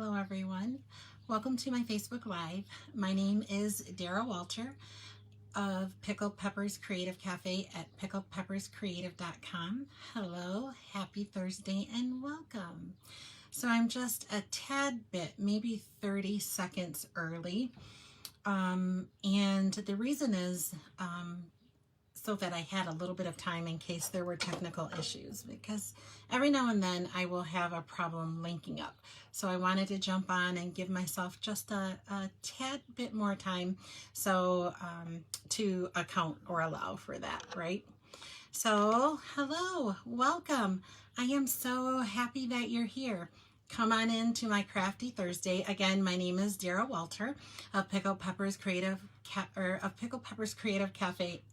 Hello everyone. Welcome to my Facebook Live. My name is Dara Walter of Pickled Peppers Creative Cafe at pickledpepperscreative.com. Hello, happy Thursday and welcome. So I'm just a tad bit, maybe 30 seconds early. And the reason is so that I had a little bit of time in case there were technical issues, because every now and then I will have a problem linking up. So I wanted to jump on and give myself just a tad bit more time so to account or allow for that, right? So hello, welcome. I am so happy that you're here. Come on into my Crafty Thursday. Again, my name is Dara Walter of Pickled Peppers Creative Cafe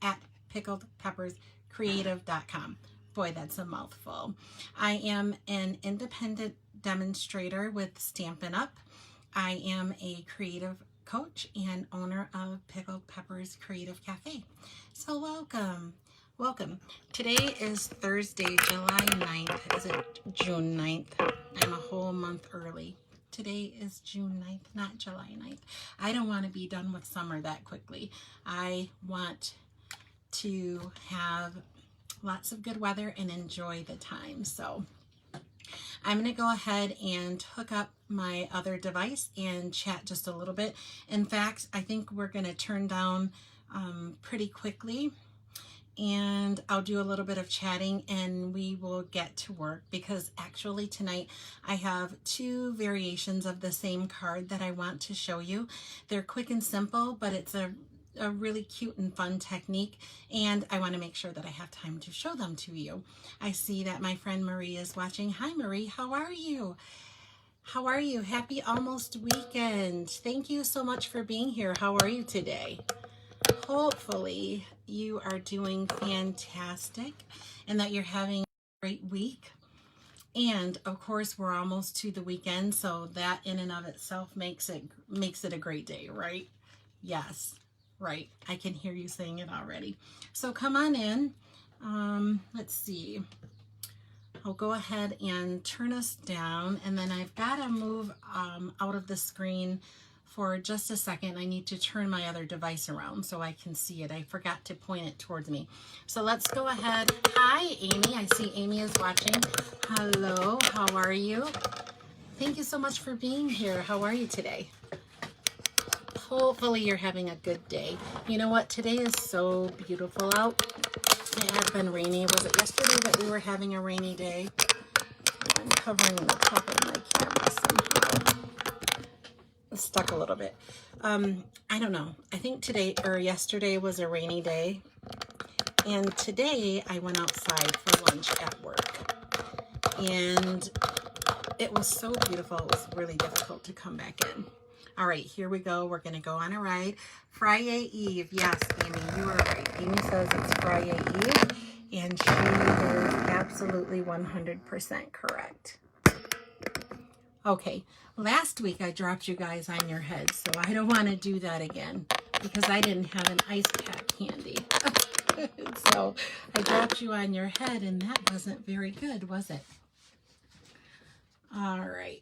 at pickledpepperscreative.com. Boy, that's a mouthful. I am an independent demonstrator with Stampin Up. I am a creative coach and owner of Pickled Peppers Creative Cafe. So welcome. Welcome. Today is Thursday, July 9th. Is it June 9th? I'm a whole month early. Today is June 9th, not July 9th. I don't want to be done with summer that quickly. I want to have lots of good weather and enjoy the time. So I'm going to go ahead and hook up my other device and chat just a little bit. In fact, I think we're going to turn down pretty quickly, and I'll do a little bit of chatting and we will get to work, because actually tonight I have two variations of the same card that I want to show you. They're quick and simple, but it's a really cute and fun technique, and I want to make sure that I have time to show them to you. I see that my friend Marie is watching. Hi Marie, how are you? How are you? Happy almost weekend. Thank you so much for being here. How are you today? Hopefully you are doing fantastic and that you're having a great week. And of course, we're almost to the weekend, so that in and of itself makes it a great day, right? Yes, right. I can hear you saying it already. So come on in. Let's see. I'll go ahead and turn us down, and then I've got to move out of the screen for just a second. I need to turn my other device around so I can see it. I forgot to point it towards me. So let's go ahead. Hi, Amy. I see Amy is watching. Hello, how are you? Thank you so much for being here. How are you today? Hopefully you're having a good day. You know what? Today is so beautiful out. It had been rainy. Was it yesterday that we were having a rainy day? I'm covering the top of my camera somehow. It's stuck a little bit. I don't know. I think today or yesterday was a rainy day. And today I went outside for lunch at work. And it was so beautiful. It was really difficult to come back in. All right, here we go. We're going to go on a ride. Friday Eve. Yes, Amy, you are right. Amy says it's Friday Eve, and she is absolutely 100% correct. Okay, last week I dropped you guys on your head, so I don't want to do that again because I didn't have an ice pack handy. So I dropped you on your head, and that wasn't very good, was it? All right.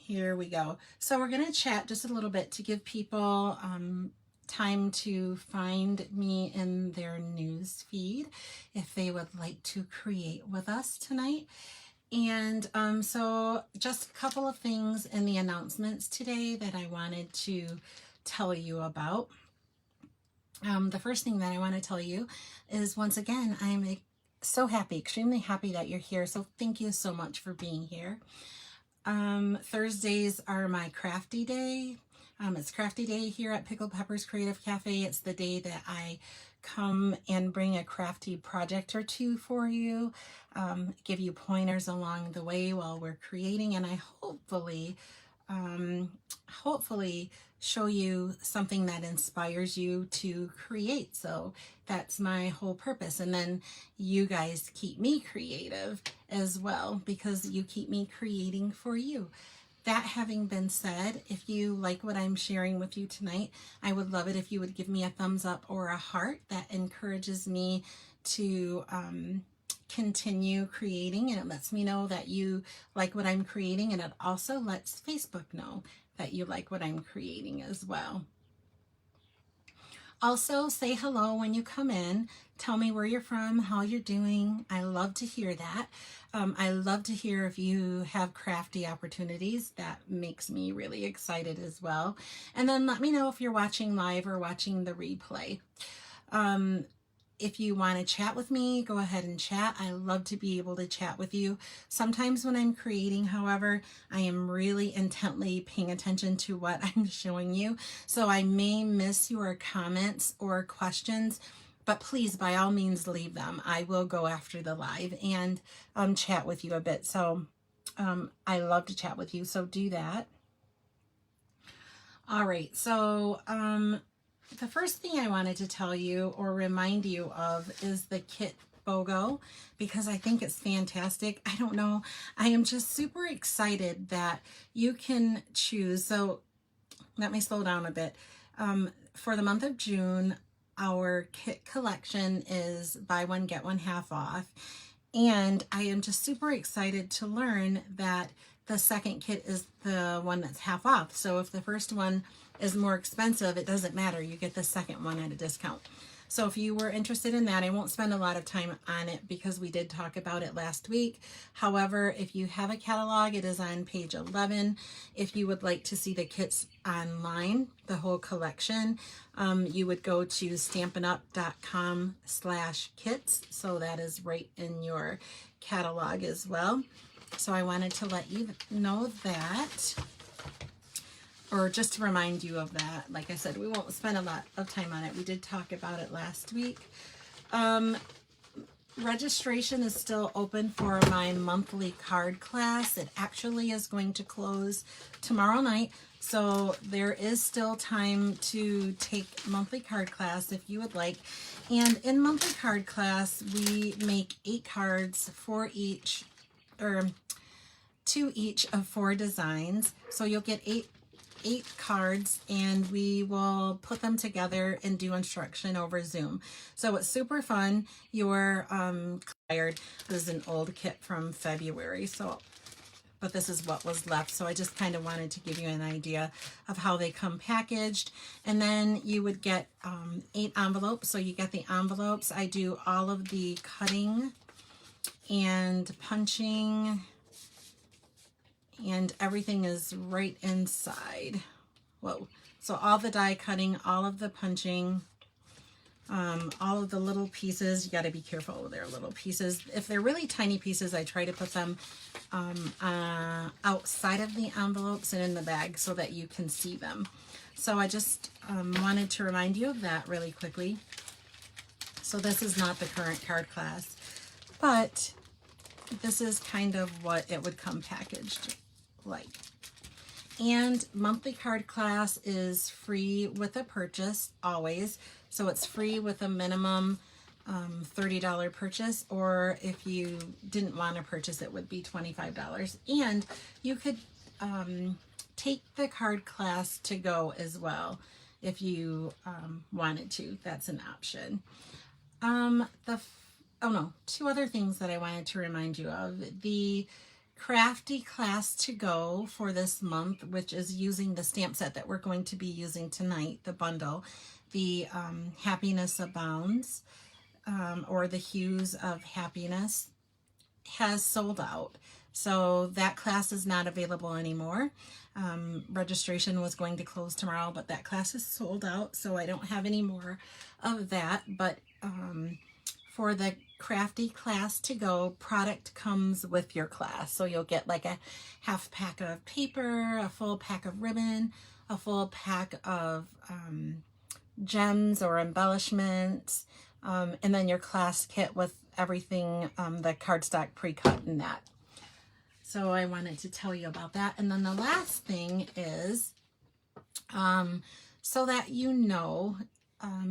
Here we go. So we're going to chat just a little bit to give people time to find me in their news feed if they would like to create with us tonight. And so just a couple of things in the announcements today that I wanted to tell you about. The first thing that I want to tell you is, once again, I'm so happy, extremely happy that you're here. So thank you so much for being here. Thursdays are my crafty day. It's crafty day here at Pickled Peppers Creative Cafe. It's the day that I come and bring a crafty project or two for you, give you pointers along the way while we're creating, and I hopefully show you something that inspires you to create. So that's my whole purpose. And then you guys keep me creative as well, because you keep me creating for you. That having been said, if you like what I'm sharing with you tonight, I would love it if you would give me a thumbs up or a heart. That encourages me to continue creating, and it lets me know that you like what I'm creating, and it also lets Facebook know that you like what I'm creating as well. Also, say hello when you come in. Tell me where you're from, how you're doing. I love to hear that. I love to hear if you have crafty opportunities. That makes me really excited as well. And then let me know if you're watching live or watching the replay. If you want to chat with me, go ahead and chat. I love to be able to chat with you. Sometimes when I'm creating, however, I am really intently paying attention to what I'm showing you. So I may miss your comments or questions, but please, by all means, leave them. I will go after the live and chat with you a bit. So I love to chat with you, so do that. All right, so the first thing I wanted to tell you or remind you of is the kit BOGO, because I think it's fantastic. I don't know. I am just super excited that you can choose. So let me slow down a bit. For the month of June, our kit collection is buy one, get one half off. And I am just super excited to learn that the second kit is the one that's half off. So if the first one is more expensive, it doesn't matter. You get the second one at a discount. So if you were interested in that, I won't spend a lot of time on it because we did talk about it last week. However, if you have a catalog, it is on page 11. If you would like to see the kits online, the whole collection, you would go to stampinup.com/kits. So that is right in your catalog as well. So I wanted to let you know that, or just to remind you of that. Like I said, we won't spend a lot of time on it. We did talk about it last week. Registration is still open for my monthly card class. It actually is going to close tomorrow night. So there is still time to take monthly card class if you would like. And in monthly card class, we make 8 cards for each, or 2 each of 4 designs. So you'll get 8 cards, and we will put them together and do instruction over Zoom. So it's super fun. Your this is an old kit from February, so but this is what was left. So I just kind of wanted to give you an idea of how they come packaged. And then you would get 8 envelopes. So you get the envelopes. I do all of the cutting and punching, and everything is right inside. Whoa. So all the die cutting, all of the punching, all of the little pieces. You got to be careful with their little pieces. If they're really tiny pieces, I try to put them outside of the envelopes and in the bag so that you can see them. So I just wanted to remind you of that really quickly. So this is not the current card class, but this is kind of what it would come packaged like. And monthly card class is free with a purchase always. So it's free with a minimum $30 purchase, or if you didn't want to purchase, it would be $25. And you could take the card class to go as well if you wanted to. That's an option. Oh no, 2 other things that I wanted to remind you of. The crafty class to go for this month, which is using the stamp set that we're going to be using tonight, the bundle, the Happiness Abounds, or the Hues of Happiness, has sold out. So that class is not available anymore. Registration was going to close tomorrow, but that class is sold out, so I don't have any more of that. But for the crafty class to go, product comes with your class. So you'll get like a half pack of paper, a full pack of ribbon, a full pack of gems or embellishments, and then your class kit with everything, the cardstock pre-cut and that. So I wanted to tell you about that. And then the last thing is, so that you know,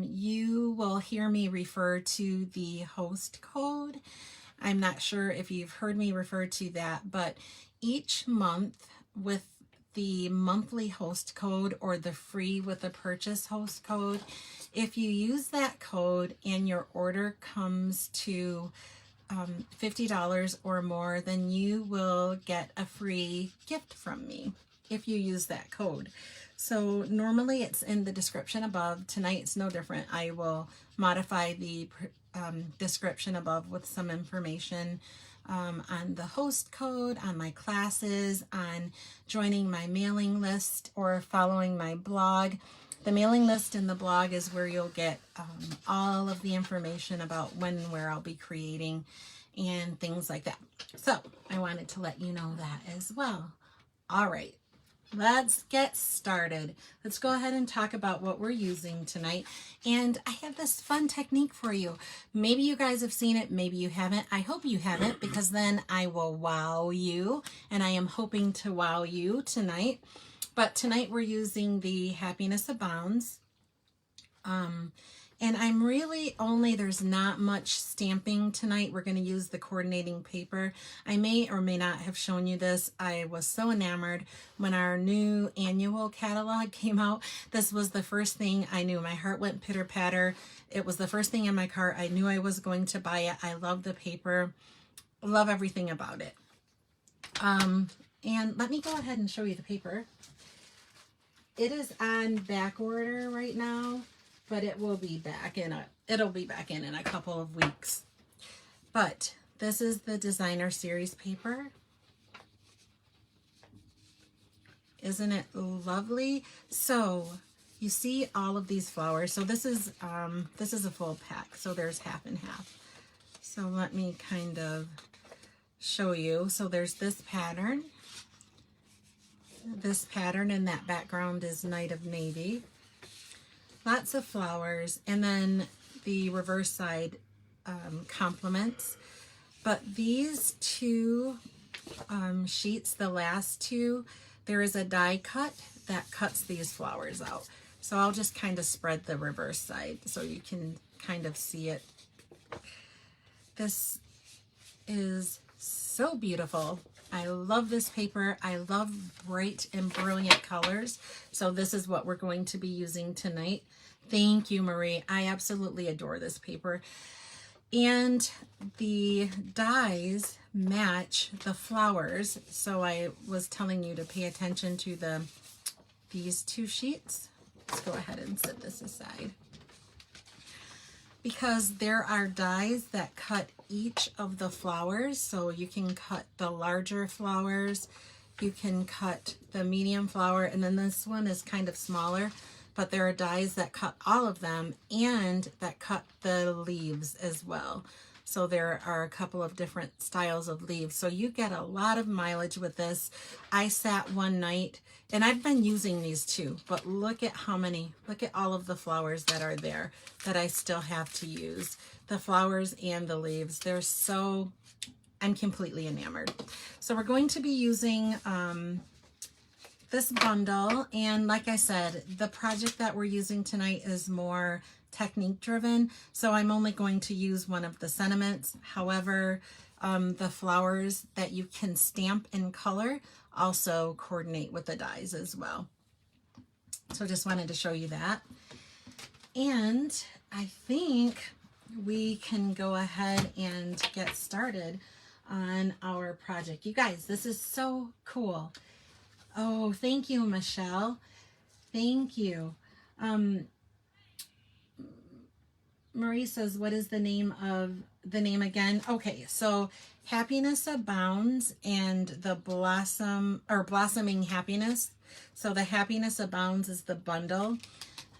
you will hear me refer to the host code. I'm not sure if you've heard me refer to that, but each month with the monthly host code or the free with the purchase host code, if you use that code and your order comes to $50 or more, then you will get a free gift from me if you use that code. So normally it's in the description above. Tonight it's no different. I will modify the description above with some information on the host code, on my classes, on joining my mailing list or following my blog. The mailing list and the blog is where you'll get all of the information about when and where I'll be creating and things like that. So I wanted to let you know that as well. All right, let's get started. Let's go ahead and talk about what we're using tonight. And I have this fun technique for you. Maybe you guys have seen it, maybe you haven't. I hope you haven't, because then I will wow you. And I am hoping to wow you tonight. But tonight we're using the Happiness Abounds. And I'm really only, there's not much stamping tonight. We're going to use the coordinating paper. I may or may not have shown you this. I was so enamored when our new annual catalog came out. This was the first thing I knew. My heart went pitter patter. It was the first thing in my cart. I knew I was going to buy it. I love the paper. Love everything about it. And let me go ahead and show you the paper. It is on back order right now, but it will be back in a couple of weeks. But this is the designer series paper. Isn't it lovely? So you see all of these flowers. So this is a full pack. So there's half and half. So let me kind of show you. So there's this pattern. This pattern in that background is Night of Navy. Lots of flowers, and then the reverse side complements. But these two sheets, the last two, there is a die cut that cuts these flowers out. So I'll just kind of spread the reverse side so you can kind of see it. This is so beautiful. I love this paper. I love bright and brilliant colors. So this is what we're going to be using tonight. Thank you, Marie. I absolutely adore this paper. And the dies match the flowers. So I was telling you to pay attention to these two sheets. Let's go ahead and set this aside. Because there are dies that cut each of the flowers. So you can cut the larger flowers, you can cut the medium flower, and then this one is kind of smaller, but there are dies that cut all of them and that cut the leaves as well. So there are a couple of different styles of leaves. So you get a lot of mileage with this. I sat one night, and I've been using these too, but look at how many, look at all of the flowers that are there that I still have to use. The flowers and the leaves, they're so, I'm completely enamored. So we're going to be using this bundle. And like I said, the project that we're using tonight is more technique driven. So I'm only going to use one of the sentiments. However, the flowers that you can stamp in color also coordinate with the dies as well. So just wanted to show you that. And I think we can go ahead and get started on our project. You guys, this is so cool. Oh, thank you, Michelle. Thank you. Marie says, what is the name again? Okay, so Happiness Abounds and the Blossoming Happiness. So the Happiness Abounds is the bundle.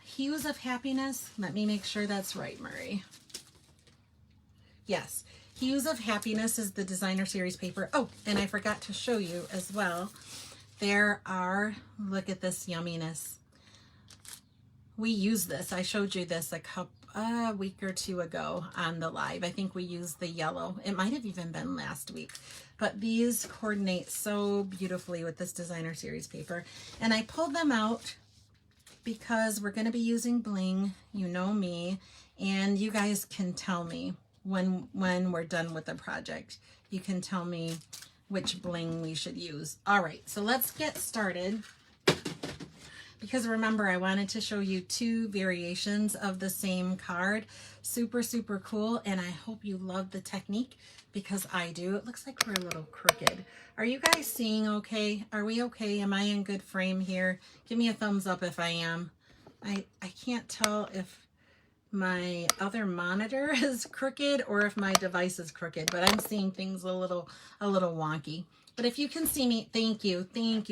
Hues of Happiness, let me make sure that's right, Marie. Yes, Hues of Happiness is the designer series paper. Oh, and I forgot to show you as well. There are, look at this yumminess. We use this. I showed you this a week or two ago on the live. I think we used the yellow. It might have even been last week. But these coordinate so beautifully with this designer series paper. And I pulled them out because we're going to be using bling. You know me. And you guys can tell me when we're done with the project. You can tell me which bling we should use. All right, so let's get started. because remember, I wanted to show you 2 variations of the same card. Super, super cool, and I hope you love the technique because I do. It looks like we're a little crooked. Are you guys seeing okay? Are we okay? Am I in good frame here? Give me a thumbs up if I am. I can't tell if my other monitor is crooked or if my device is crooked, but I'm seeing things a little wonky. But if you can see me, thank you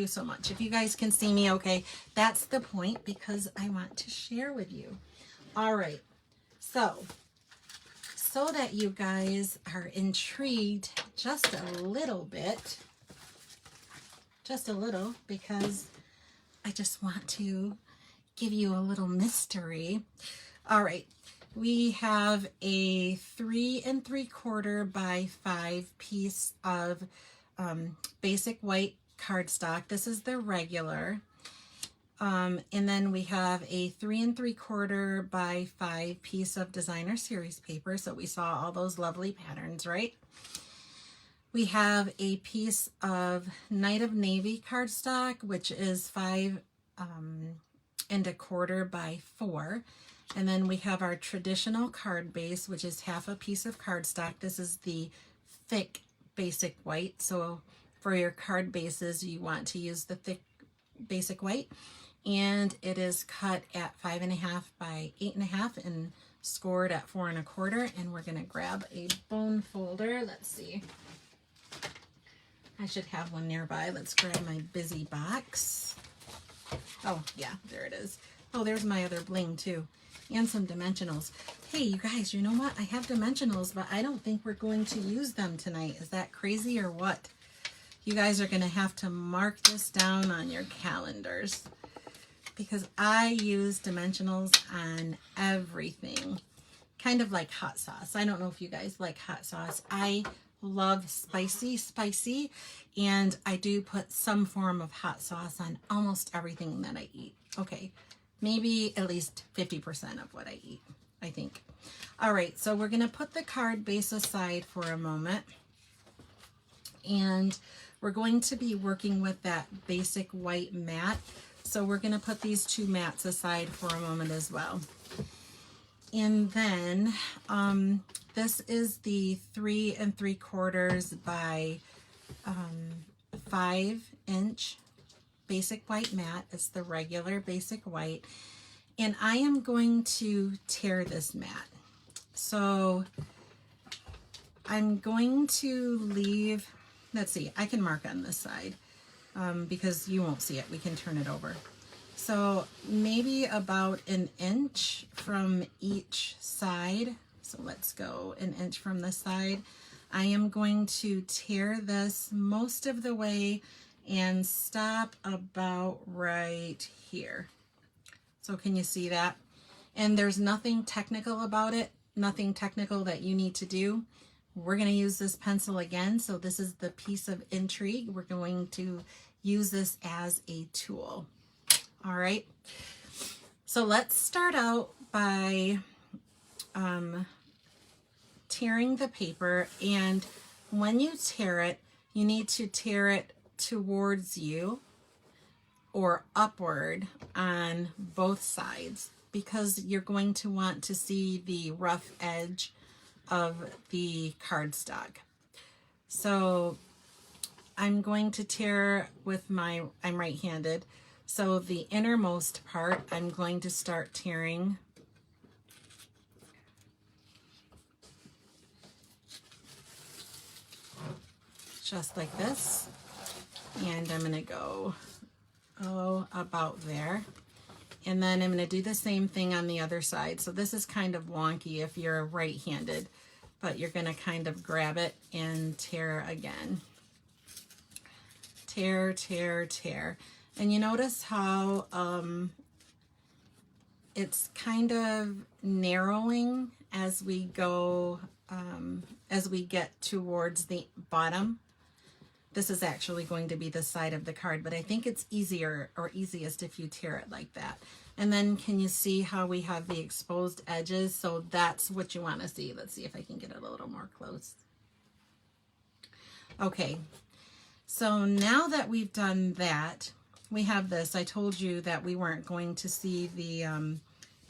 so much. If you guys can see me okay, that's the point, because I want to share with you. All right, so that you guys are intrigued just a little bit, because I just want to give you a little mystery. All right, we have a 3 3/4 by 5 piece of basic white cardstock. This is the regular. And then we have a 3 3/4 by 5 piece of designer series paper. So we saw all those lovely patterns, right? We have a piece of Night of Navy cardstock, which is 5 1/4 by 4. And then we have our traditional card base, which is half a piece of cardstock. This is the thick basic white. So for your card bases, you want to use the thick basic white. And it is cut at 5 1/2 by 8 1/2 and scored at 4 1/4. And we're going to grab a bone folder. Let's see. I should have one nearby. Let's grab my busy box. Oh, yeah, there it is. Oh, there's my other bling too. And some dimensionals. Hey, you guys, you know what? I have dimensionals, but I don't think we're going to use them tonight. Is that crazy or what? You guys are going to have to mark this down on your calendars, because I use dimensionals on everything. Kind of like hot sauce. I don't know if you guys like hot sauce. I love spicy, and I do put some form of hot sauce on almost everything that I eat. Okay. Maybe at least 50% of what I eat, I think. All right, so we're going to put the card base aside for a moment. And we're going to be working with that basic white mat. So we're going to put these 2 mats aside for a moment as well. And then this is the 3 3/4 by 5" basic white mat. It's the regular basic white, and I am going to tear this mat. So I'm going to leave, let's see, I can mark on this side because you won't see it. We can turn it over. So maybe about 1 inch from each side. So let's go 1 inch from the side. I am going to tear this most of the way and stop about right here. So can you see that? And there's nothing technical about it, nothing technical that you need to do. We're going to use this pencil again. So this is the piece of intrigue. We're going to use this as a tool. All right. So let's start out by tearing the paper. And when you tear it, you need to tear it towards you or upward on both sides, because you're going to want to see the rough edge of the cardstock. So I'm going to tear with I'm right-handed, so the innermost part I'm going to start tearing just like this. And I'm going to go, about there. And then I'm going to do the same thing on the other side. So this is kind of wonky if you're right-handed, but you're going to kind of grab it and tear again. Tear, tear, tear. And you notice how it's kind of narrowing as we go, as we get towards the bottom. This is actually going to be the side of the card, but I think it's easier or easiest if you tear it like that. And then can you see how we have the exposed edges? So that's what you want to see. Let's see if I can get it a little more close. Okay, so now that we've done that, we have this. I told you that we weren't going to see the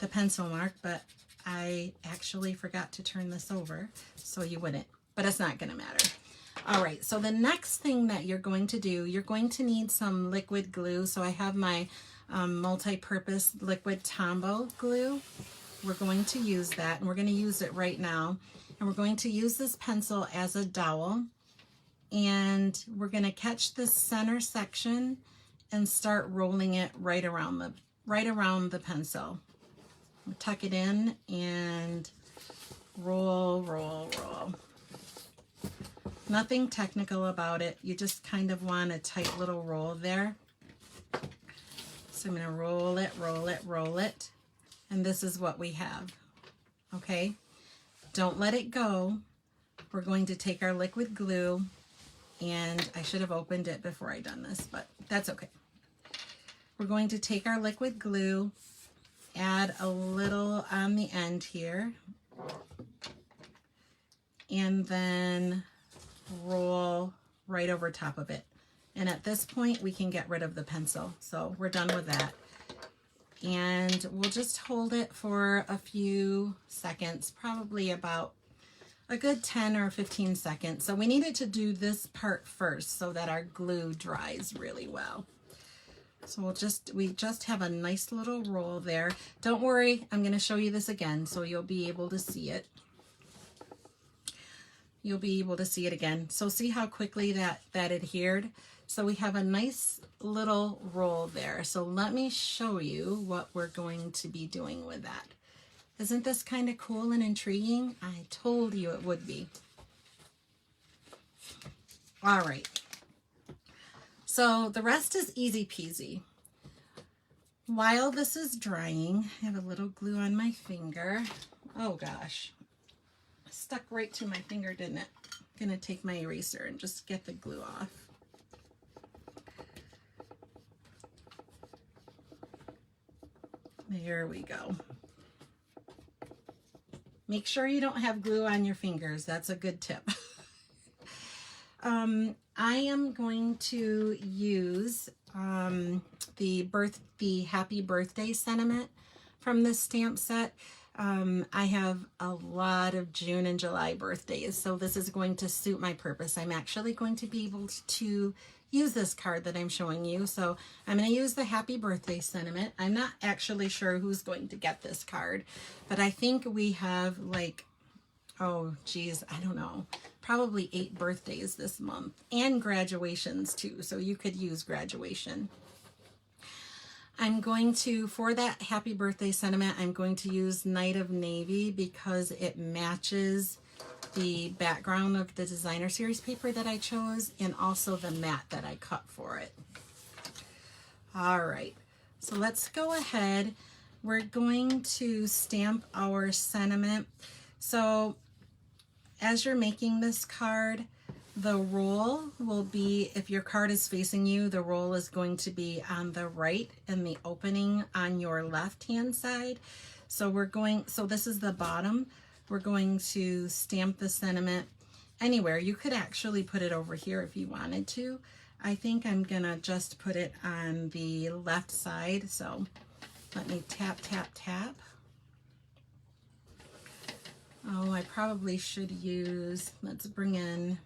pencil mark, but I actually forgot to turn this over so you wouldn't, but it's not going to matter. All right, so the next thing that you're going to do, you're going to need some liquid glue. So I have my multi-purpose liquid Tombow glue. We're going to use that, and we're going to use it right now. And we're going to use this pencil as a dowel, and we're going to catch this center section and start rolling it right around the pencil. Tuck it in and roll, roll, roll. Nothing technical about it. You just kind of want a tight little roll there. So I'm going to roll it, roll it, roll it. And this is what we have. Okay? Don't let it go. We're going to take our liquid glue, and I should have opened it before I done this, but that's okay. We're going to take our liquid glue, add a little on the end here, and then roll right over top of it. And at this point, we can get rid of the pencil. So we're done with that. And we'll just hold it for a few seconds, probably about a good 10 or 15 seconds. So we needed to do this part first so that our glue dries really well. So we just have a nice little roll there. Don't worry, I'm going to show you this again so you'll be able to see it. You'll be able to see it again. So see how quickly that adhered? So we have a nice little roll there. So let me show you what we're going to be doing with that. Isn't this kind of cool and intriguing? I told you it would be. All right. So the rest is easy peasy. While this is drying, I have a little glue on my finger. Oh gosh. Stuck right to my finger, didn't it? I'm gonna take my eraser and just get the glue off. There we go. Make sure you don't have glue on your fingers. That's a good tip. I am going to use the Happy Birthday sentiment from this stamp set. I have a lot of June and July birthdays, so this is going to suit my purpose. I'm actually going to be able to use this card that I'm showing you. So I'm going to use the Happy Birthday sentiment. I'm not actually sure who's going to get this card, but I think we have like, oh geez, I don't know, probably 8 birthdays this month, and graduations too, so you could use graduation. I'm going to, for that Happy Birthday sentiment, I'm going to use Night of Navy because it matches the background of the designer series paper that I chose, and also the mat that I cut for it. All right, so let's go ahead. We're going to stamp our sentiment. So as you're making this card, the roll will be, if your card is facing you, the roll is going to be on the right and the opening on your left hand side. So so this is the bottom. We're going to stamp the sentiment anywhere. You could actually put it over here if you wanted to. I think I'm gonna just put it on the left side. So let me tap, tap, tap. Oh, I probably should use, let's bring in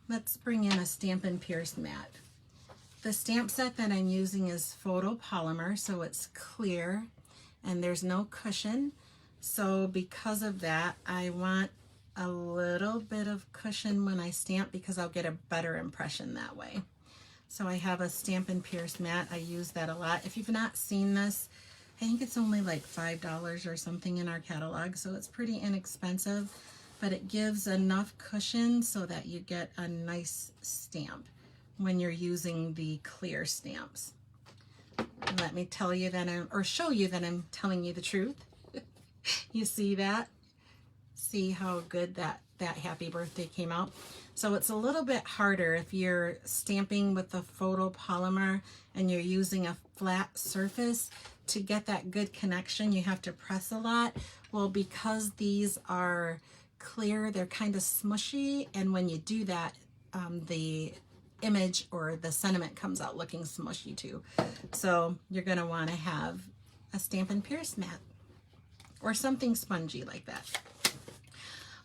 a Stampin' Pierce mat. The stamp set that I'm using is photopolymer, so it's clear and there's no cushion. So because of that, I want a little bit of cushion when I stamp because I'll get a better impression that way. So I have a Stampin' Pierce mat. I use that a lot. If you've not seen this, I think it's only like $5 or something in our catalog, so it's pretty inexpensive, but it gives enough cushion so that you get a nice stamp when you're using the clear stamps. And let me tell you that show you that I'm telling you the truth. You see that? See how good that Happy Birthday came out? So it's a little bit harder if you're stamping with the photopolymer and you're using a flat surface. To get that good connection, you have to press a lot. Well, because these are clear, they're kind of smushy, and when you do that, the image or the sentiment comes out looking smushy too. So you're going to want to have a Stampin' Pierce mat or something spongy like that.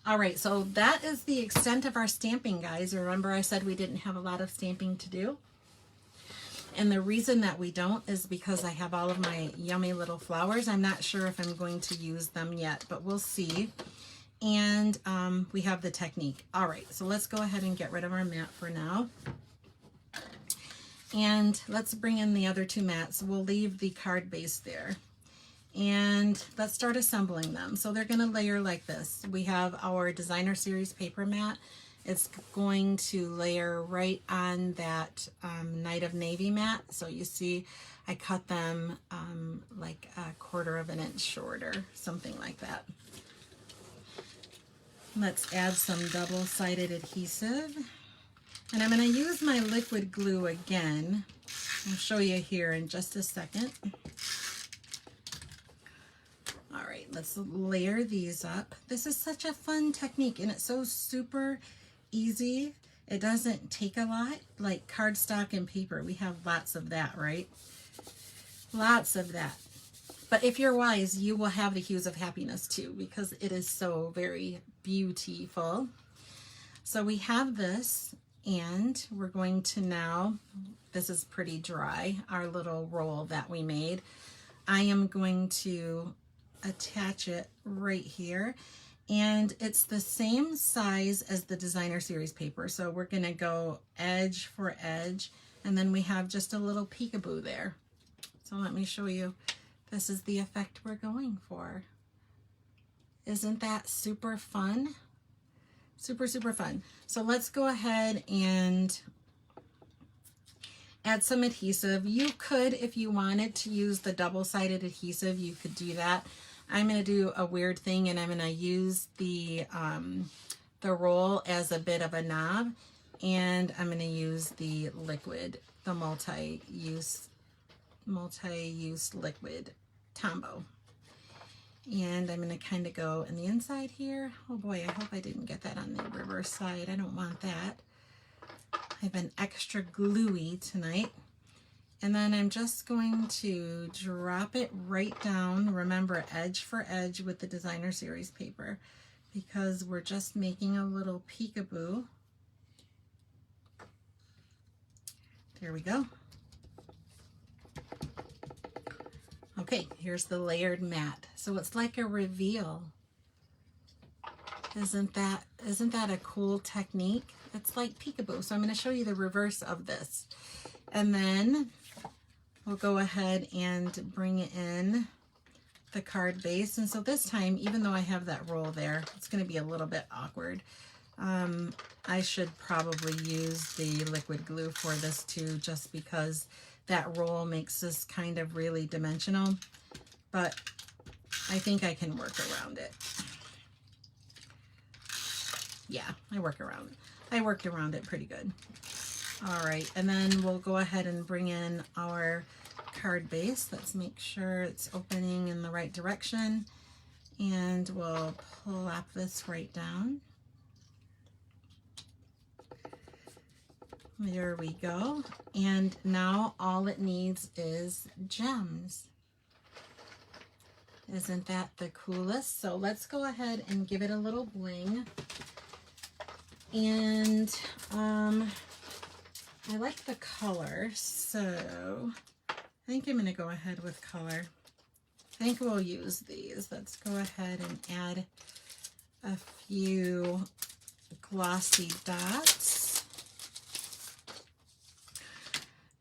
All right, so that is the extent of our stamping, guys. Remember I said we didn't have a lot of stamping to do? And the reason that we don't is because I have all of my yummy little flowers. I'm not sure if I'm going to use them yet, but we'll see. And we have the technique. All right, so let's go ahead and get rid of our mat for now. And let's bring in the other two mats. We'll leave the card base there. And let's start assembling them. So they're going to layer like this. We have our Designer Series paper mat. It's going to layer right on that Night of Navy mat. So you see I cut them like 1/4 of an inch shorter, something like that. Let's add some double-sided adhesive. And I'm going to use my liquid glue again. I'll show you here in just a second. All right, let's layer these up. This is such a fun technique, and it's so super easy. It doesn't take a lot, like cardstock and paper. We have lots of that, right? Lots of that. But if you're wise, you will have the hues of happiness too, because it is so very beautiful. So we have this, and we're going to now, this is pretty dry, our little roll that we made. I am going to attach it right here, and it's the same size as the Designer Series paper. So we're going to go edge for edge, and then we have just a little peekaboo there. So let me show you. This is the effect we're going for. Isn't that super fun? Super, super fun. So let's go ahead and add some adhesive. You could, if you wanted to use the double-sided adhesive, you could do that. I'm going to do a weird thing, and I'm going to use the roll as a bit of a knob, and I'm going to use the liquid, the multi-use liquid Tombow. And I'm going to kind of go in the inside here. Oh boy, I hope I didn't get that on the reverse side. I don't want that. I've been extra gluey tonight. And then I'm just going to drop it right down. Remember, edge for edge with the Designer Series paper, because we're just making a little peekaboo. There we go. Okay, here's the layered mat. So it's like a reveal. Isn't that a cool technique? It's like peekaboo. So I'm going to show you the reverse of this. And then we'll go ahead and bring in the card base. And so this time, even though I have that roll there, it's going to be a little bit awkward. I should probably use the liquid glue for this too, just because that roll makes this kind of really dimensional, but I think I can work around it. Yeah, I worked around it pretty good. All right, and then we'll go ahead and bring in our card base. Let's make sure it's opening in the right direction, and we'll plop this right down. There we go. And now all it needs is gems. Isn't that the coolest? So let's go ahead and give it a little bling. And I like the color, so I think I'm going to go ahead with color. I think we'll use these. Let's go ahead and add a few glossy dots.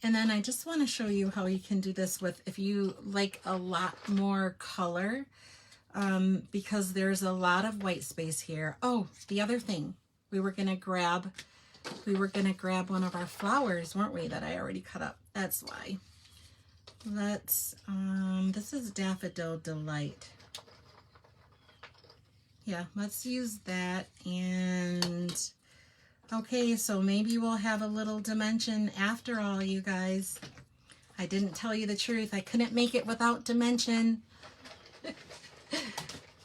And then I just want to show you how you can do this with, if you like a lot more color, because there's a lot of white space here. Oh, the other thing, we were gonna grab one of our flowers, weren't we, that I already cut up. That's why. Let's, this is Daffodil Delight. Yeah, let's use that. And okay, so maybe we'll have a little dimension after all, you guys. I didn't tell you the truth. I couldn't make it without dimension.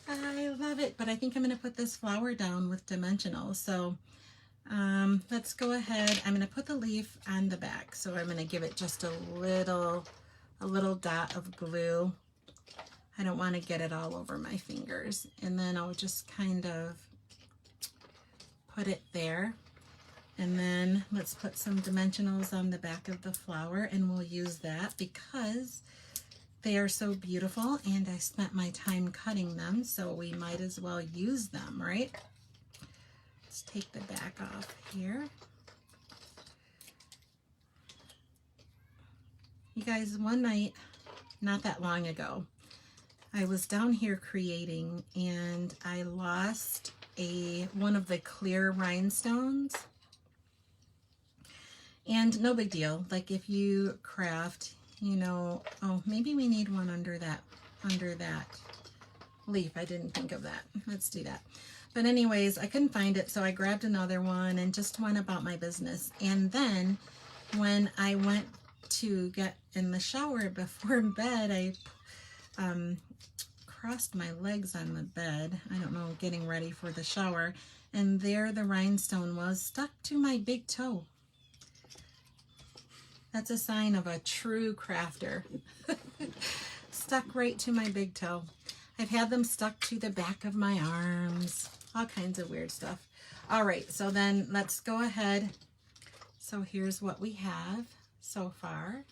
I love it, but I think I'm going to put this flower down with dimensional. So Let's go ahead. I'm going to put the leaf on the back. So I'm going to give it just a little dot of glue. I don't want to get it all over my fingers. And then I'll just kind of put it there. And then let's put some dimensionals on the back of the flower, and we'll use that because they are so beautiful and I spent my time cutting them, so we might as well use them, right? Let's take the back off here. You guys, one night, not that long ago, I was down here creating and I lost one of the clear rhinestones. And no big deal. Like if you craft, you know, oh, maybe we need one under that leaf. I didn't think of that. Let's do that. But anyways, I couldn't find it, so I grabbed another one and just went about my business. And then when I went to get in the shower before bed, I crossed my legs on the bed. I don't know, getting ready for the shower. And there the rhinestone was stuck to my big toe. That's a sign of a true crafter. Stuck right to my big toe. I've had them stuck to the back of my arms. All kinds of weird stuff. All right, so then let's go ahead. So here's what we have so far.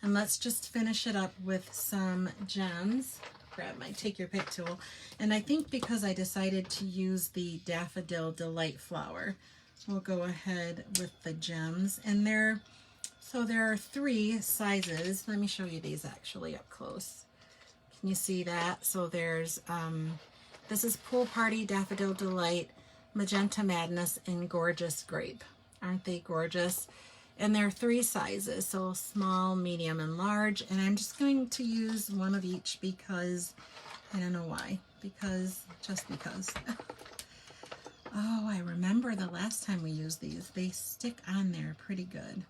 And let's just finish it up with some gems. Grab my take your pick tool. And I think because I decided to use the Daffodil Delight flower, we'll go ahead with the gems. And there are 3 sizes. Let me show you these actually up close. Can you see that? So there's, this is Pool Party, Daffodil Delight, Magenta Madness, and Gorgeous Grape. Aren't they gorgeous? And there are 3 sizes, so small, medium, and large. And I'm just going to use one of each because, I don't know why, just because. Oh, I remember the last time we used these. They stick on there pretty good.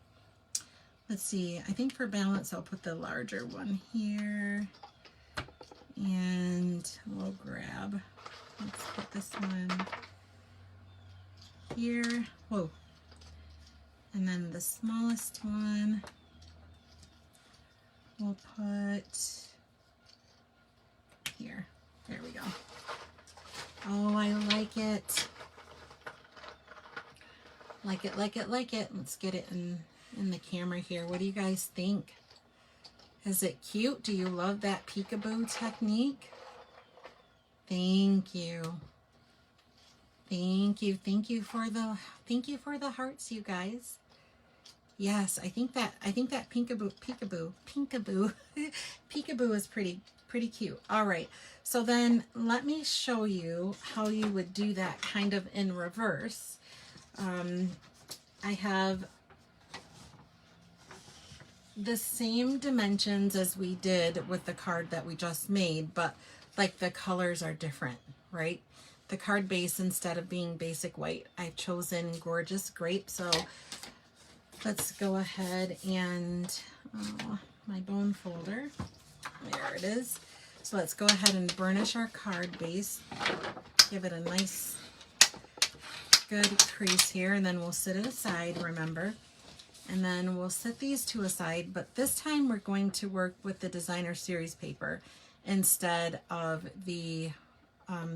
Let's see, I think for balance, I'll put the larger one here. And we'll grab, let's put this one here. Whoa. And then the smallest one we'll put here. There we go. Oh, I like it. Like it, like it, like it. Let's get it in the camera here. What do you guys think? Is it cute? Do you love that peekaboo technique? Thank you. Thank you. Thank you for the hearts, you guys. Yes, I think that peekaboo peekaboo is pretty cute. All right. So then let me show you how you would do that kind of in reverse. I have the same dimensions as we did with the card that we just made, but like the colors are different, right? The card base, instead of being basic white, I've chosen Gorgeous Grape. So let's go ahead and, my bone folder, there it is. So let's go ahead and burnish our card base, give it a nice good crease here, and then we'll set it aside, remember. And then we'll set these 2 aside, but this time we're going to work with the Designer Series paper instead of the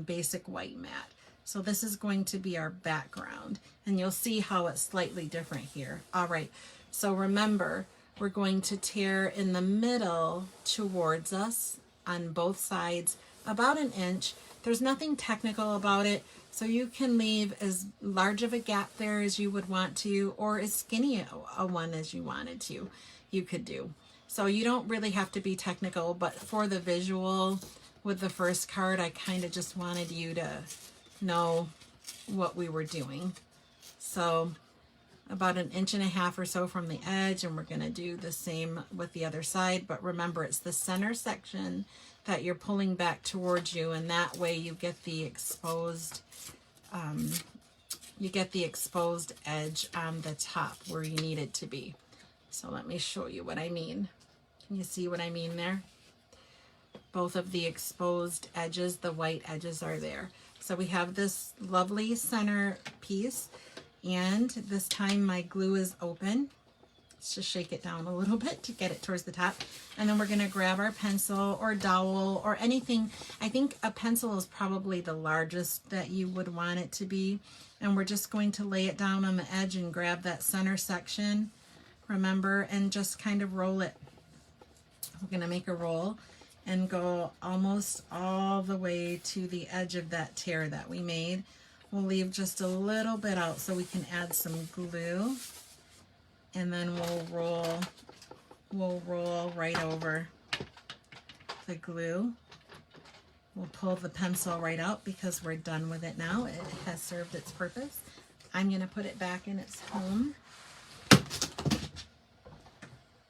basic white mat. So this is going to be our background, and you'll see how it's slightly different here. All right, so remember, we're going to tear in the middle towards us on both sides, about 1 inch. There's nothing technical about it. So you can leave as large of a gap there as you would want to, or as skinny a one as you wanted to, you could do. So you don't really have to be technical, but for the visual with the first card, I kind of just wanted you to know what we were doing. So about 1.5 inches or so from the edge, and we're going to do the same with the other side. But remember, it's the center section that you're pulling back towards you, and that way you get the exposed edge on the top where you need it to be. So let me show you what I mean. Can you see what I mean there? Both of the exposed edges, the white edges, are there. So we have this lovely center piece, And this time my glue is open. Let's just shake it down a little bit to get it towards the top. And then we're going to grab our pencil or dowel or anything. I think a pencil is probably the largest that you would want it to be. And we're just going to lay it down on the edge and grab that center section, remember, and just kind of roll it. We're going to make a roll and go almost all the way to the edge of that tear that we made. We'll leave just a little bit out so we can add some glue. And then we'll roll right over the glue. We'll pull the pencil right out because we're done with it now. It has served its purpose. I'm going to put it back in its home.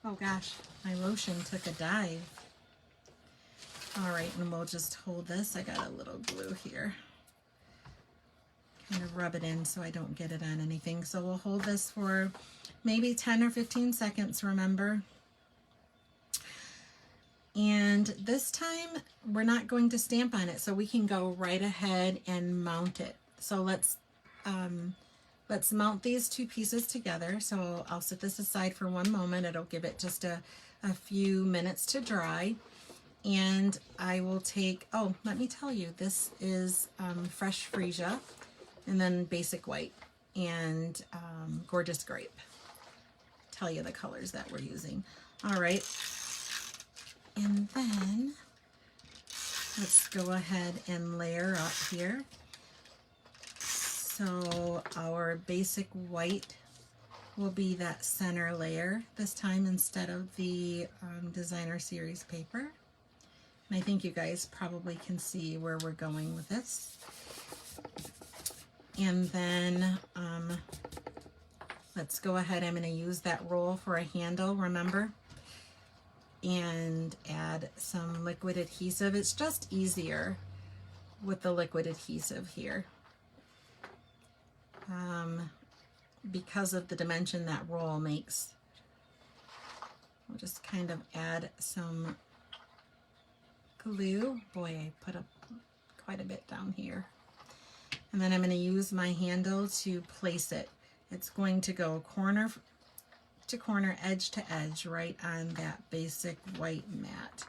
Oh gosh, my lotion took a dive. All right, and we'll just hold this. I got a little glue here. Kind of rub it in so I don't get it on anything. So we'll hold this for maybe 10 or 15 seconds, remember? And this time we're not going to stamp on it, so we can go right ahead and mount it. So let's mount these two pieces together. So I'll set this aside for one moment. It'll give it just a few minutes to dry. And I will take, oh, let me tell you, this is fresh freesia, and then basic white, and gorgeous grape. Tell you the colors that we're using. All right, and then let's go ahead and layer up here. So our basic white will be that center layer this time instead of the designer series paper. And I think you guys probably can see where we're going with this. And then let's go ahead. I'm going to use that roll for a handle, remember? And add some liquid adhesive. It's just easier with the liquid adhesive here. Because of the dimension that roll makes. We'll just kind of add some glue. Boy, I put up quite a bit down here. And then I'm going to use my handle to place it. It's going to go corner to corner, edge to edge, right on that basic white mat.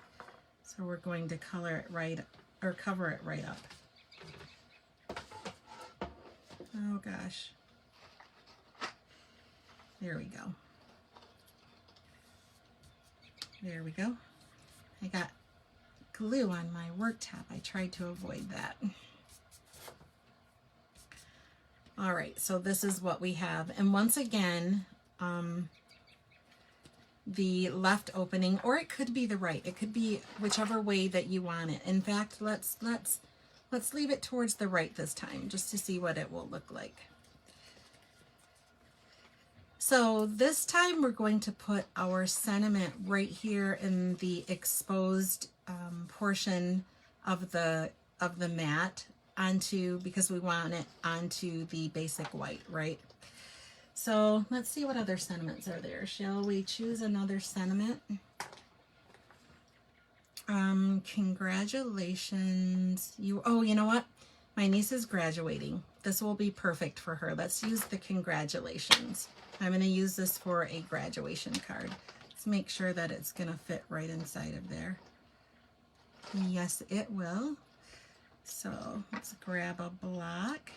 So we're going to color it right, or cover it right up. Oh gosh. There we go. There we go. I got glue on my worktop. I tried to avoid that. All right, so this is what we have. And once again, the left opening, or it could be the right. It could be whichever way that you want it. In fact, let's leave it towards the right this time, just to see what it will look like. So this time we're going to put our sentiment right here in the exposed portion of the mat onto, because we want it onto the basic white, right? So let's see what other sentiments are there. Shall we choose another sentiment? Congratulations. Oh, you know what? My niece is graduating. This will be perfect for her. Let's use the congratulations. I'm going to use this for a graduation card. Let's make sure that it's going to fit right inside of there. Yes, it will. So let's grab a block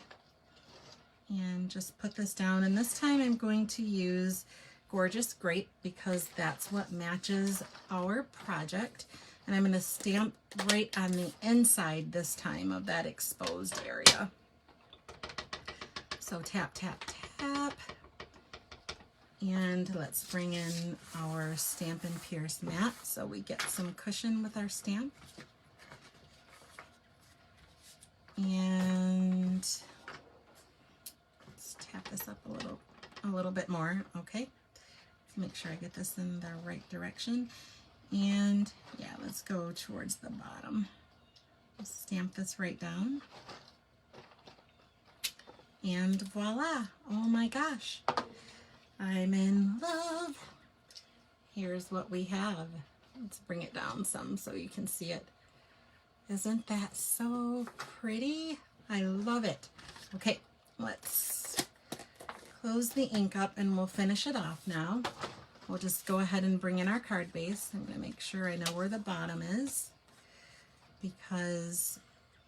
and just put this down. And this time I'm going to use Gorgeous Grape because that's what matches our project. And I'm going to stamp right on the inside this time of that exposed area. So tap, tap, tap. And let's bring in our Stampin' Pierce mat so we get some cushion with our stamp. And let's tap this up a little bit more. Okay, let's make sure I get this in the right direction. And yeah, let's go towards the bottom. Let's stamp this right down. And voila! Oh my gosh, I'm in love. Here's what we have. Let's bring it down some so you can see it. Isn't that so pretty? I love it. Okay, let's close the ink up and we'll finish it off now. We'll just go ahead and bring in our card base. I'm going to make sure I know where the bottom is because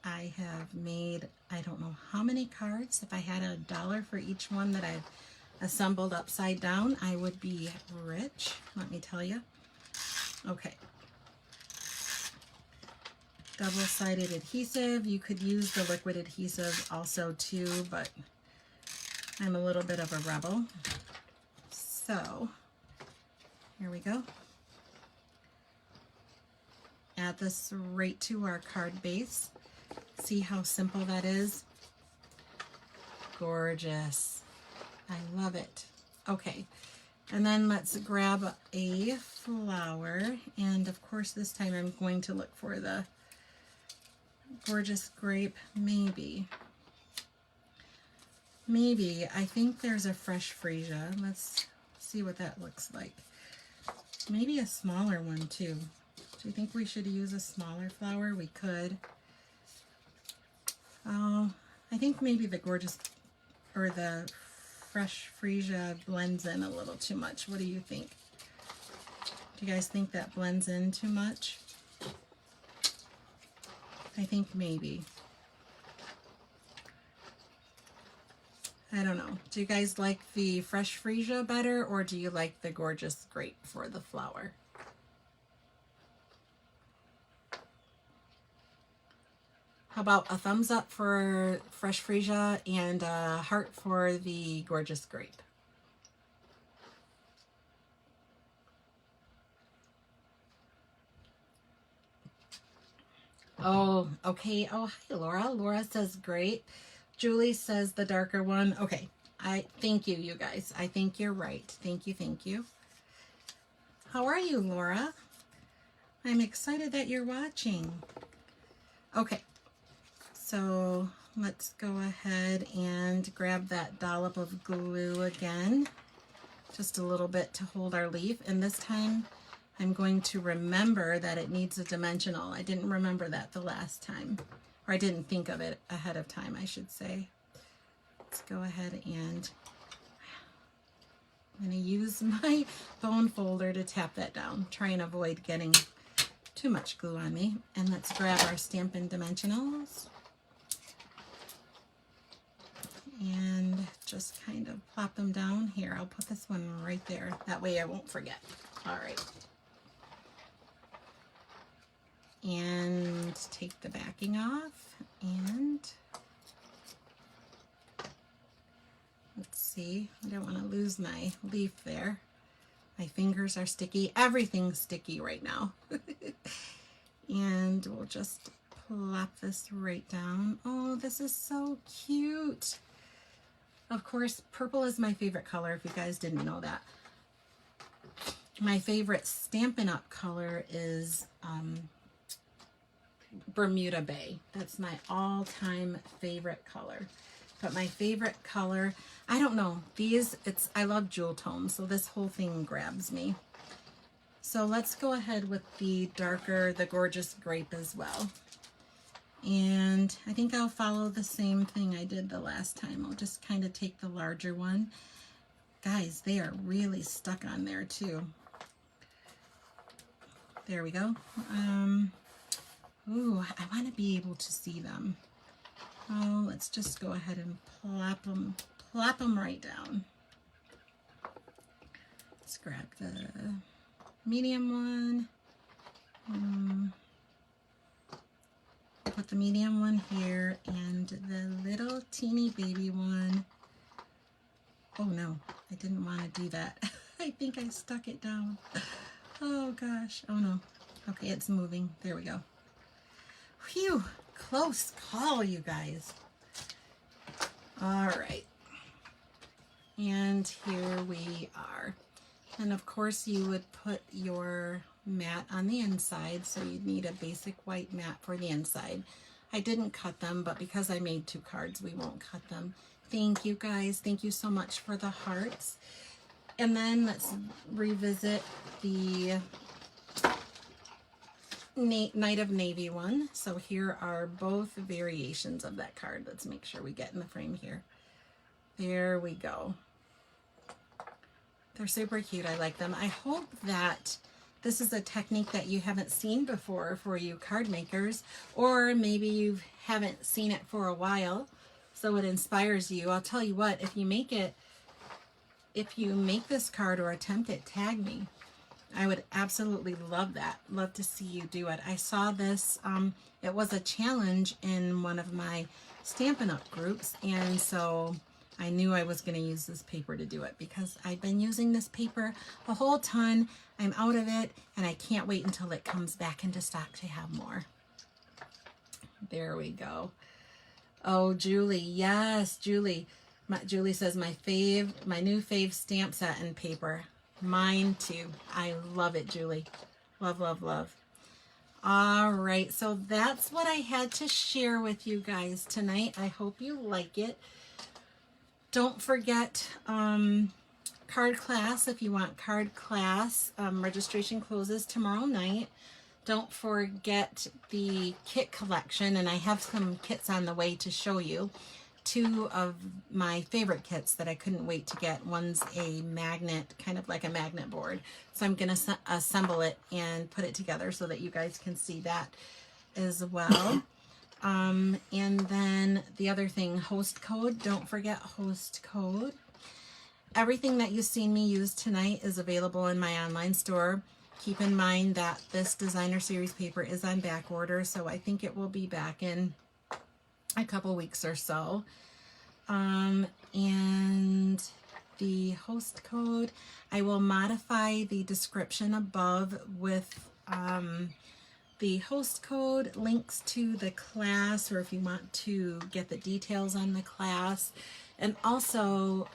I have made, I don't know how many cards. If I had $1 for each one that I've assembled upside down, I would be rich, let me tell you. Okay. Double-sided adhesive. You could use the liquid adhesive also too, but I'm a little bit of a rebel. So, here we go. Add this right to our card base. See how simple that is? Gorgeous. I love it. Okay, and then let's grab a flower, and of course this time I'm going to look for the gorgeous grape. Maybe, I think there's a fresh freesia. Let's see what that looks like. Maybe a smaller one too. Do you think we should use a smaller flower? We could. Oh, I think maybe the gorgeous or the fresh freesia blends in a little too much. What do you think? Do you guys think that blends in too much? I think maybe. I don't know. Do you guys like the fresh freesia better, or do you like the gorgeous grape for the flower? How about a thumbs up for fresh freesia and a heart for the gorgeous grape? Oh, okay. Oh, hi, Laura. Laura says great. Julie says the darker one. Okay. I thank you, you guys. I think you're right. Thank you. Thank you. How are you, Laura? I'm excited that you're watching. Okay. So let's go ahead and grab that dollop of glue again. Just a little bit to hold our leaf. And this time I'm going to remember that it needs a dimensional. I didn't remember that the last time. Or I didn't think of it ahead of time, I should say. Let's go ahead and I'm going to use my bone folder to tap that down. Try and avoid getting too much glue on me. And let's grab our Stampin' Dimensionals. And just kind of plop them down here. I'll put this one right there. That way I won't forget. All right. And take the backing off. And let's see. I don't want to lose my leaf there. My fingers are sticky. Everything's sticky right now. And we'll just plop this right down. Oh, this is so cute. Of course, purple is my favorite color, if you guys didn't know that. My favorite Stampin' Up! Color is Bermuda Bay. That's my all-time favorite color. But my favorite color, I don't know, I love jewel tones, so this whole thing grabs me. So let's go ahead with the darker, the gorgeous grape as well. And I think I'll follow the same thing I did the last time. I'll just kind of take the larger one. Guys, they are really stuck on there too. There we go. Ooh, I want to be able to see them. Oh, let's just go ahead and plop them right down. Let's grab the medium one. Put the medium one here and the little teeny baby one. Oh no, I didn't want to do that. I think I stuck it down. Oh gosh, oh no. Okay, it's moving. There we go. Phew, close call, you guys. All right. And here we are. And of course you would put your mat on the inside, so you'd need a basic white mat for the inside. I didn't cut them, but because I made 2 cards, we won't cut them. Thank you guys. Thank you so much for the hearts. And then let's revisit the Night of Navy one. So here are both variations of that card. Let's make sure we get in the frame here. There we go. They're super cute. I like them. I hope that this is a technique that you haven't seen before for you card makers, or maybe you haven't seen it for a while, so it inspires you. I'll tell you what, if you make this card or attempt it, tag me. I would absolutely love that. Love to see you do it. I saw this, it was a challenge in one of my Stampin' Up groups, and so I knew I was going to use this paper to do it because I've been using this paper a whole ton. I'm out of it, and I can't wait until it comes back into stock to have more. There we go. Oh, Julie, yes, Julie. Julie says my new fave stamp set and paper. Mine too. I love it, Julie. Love, love, love. All right, so that's what I had to share with you guys tonight. I hope you like it. Don't forget card class. If you want card class, registration closes tomorrow night. Don't forget the kit collection, and I have some kits on the way to show you. Two of my favorite kits that I couldn't wait to get. One's a magnet, kind of like a magnet board. So I'm going to assemble it and put it together so that you guys can see that as well. And then the other thing, host code. Don't forget host code. Everything that you've seen me use tonight is available in my online store. Keep in mind that this designer series paper is on back order, so I think it will be back in a couple weeks or so. And the host code, I will modify the description above with the host code, links to the class, or if you want to get the details on the class, and also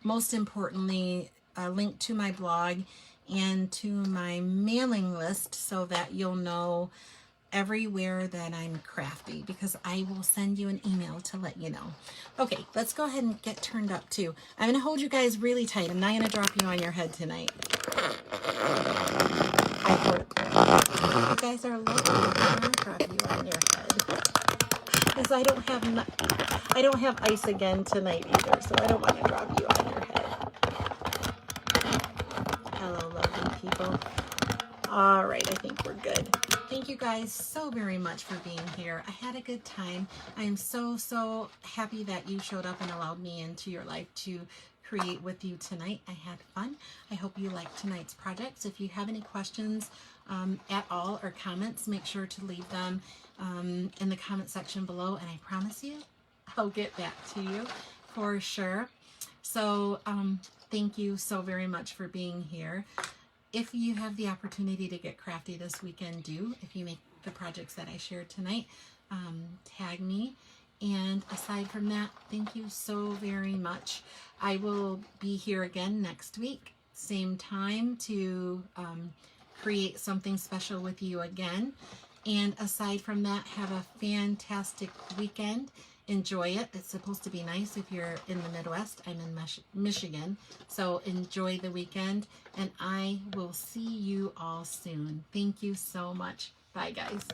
most importantly, a link to my blog and to my mailing list so that you'll know everywhere that I'm crafty, because I will send you an email to let you know. Okay, let's go ahead and get turned up too. I'm going to hold you guys really tight. I'm not going to drop you on your head tonight. You guys are lucky. I'm not going to drop you on your head because I don't have ice again tonight either, so I don't want to drop you on your head. Hello, lovely people. All right, I think we're good. Thank you guys so very much for being here. I had a good time. I am so happy that you showed up and allowed me into your life to create with you tonight. I had fun. I hope you liked tonight's projects. If you have any questions at all or comments, make sure to leave them in the comment section below, and I promise you I'll get back to you for sure. So thank you so very much for being here. If you have the opportunity to get crafty this weekend, do. If you make the projects that I shared tonight, tag me. And aside from that, thank you so very much. I will be here again next week, same time, to create something special with you again. And aside from that, have a fantastic weekend. Enjoy it. It's supposed to be nice if you're in the Midwest. I'm in Michigan. So enjoy the weekend, and I will see you all soon. Thank you so much. Bye, guys.